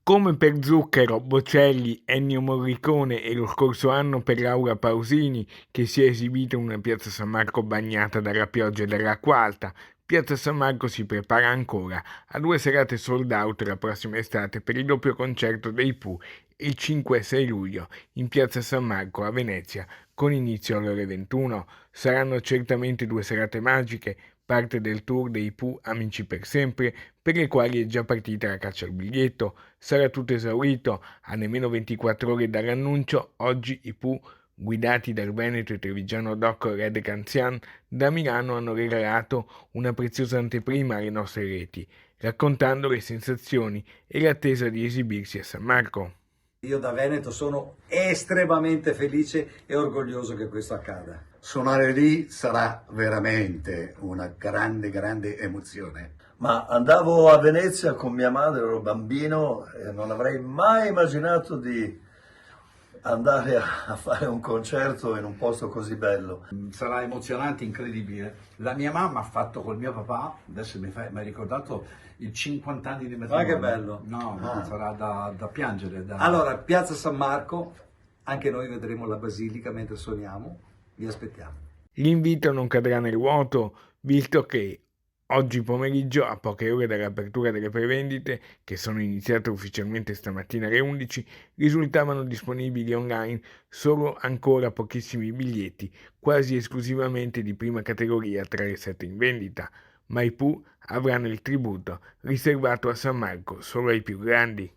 Come per Zucchero, Bocelli, Ennio Morricone e lo scorso anno per Laura Pausini, che si è esibita in una piazza San Marco bagnata dalla pioggia e dall'acqua alta, piazza San Marco si prepara ancora a 2 serate sold out la prossima estate per il doppio concerto dei Pooh il 5 e 6 luglio in piazza San Marco a Venezia con inizio alle ore 21. Saranno certamente 2 serate magiche, parte del tour dei Pooh Amici per sempre, per le quali è già partita la caccia al biglietto. Sarà tutto esaurito a nemmeno 24 ore dall'annuncio. Oggi i Pooh, guidati dal veneto e trevigiano doc Red Canzian, da Milano hanno regalato una preziosa anteprima alle nostre reti, raccontando le sensazioni e l'attesa di esibirsi a San Marco. Io da Veneto sono estremamente felice e orgoglioso che questo accada. Suonare lì sarà veramente una grande, grande emozione. Ma andavo a Venezia con mia madre, ero bambino e non avrei mai immaginato di andare a fare un concerto in un posto così bello. Sarà emozionante, incredibile. La mia mamma ha fatto col mio papà, adesso mi hai ricordato, i 50 anni di matrimonio. Ma che bello! No, sarà da piangere. Allora, Piazza San Marco, anche noi vedremo la Basilica mentre suoniamo, vi aspettiamo. L'invito non cadrà nel vuoto, visto che oggi pomeriggio, a poche ore dall'apertura delle prevendite, che sono iniziate ufficialmente stamattina alle 11, risultavano disponibili online solo ancora pochissimi biglietti, quasi esclusivamente di prima categoria tra le 7 in vendita, ma i Pooh avranno il tributo riservato a San Marco solo ai più grandi.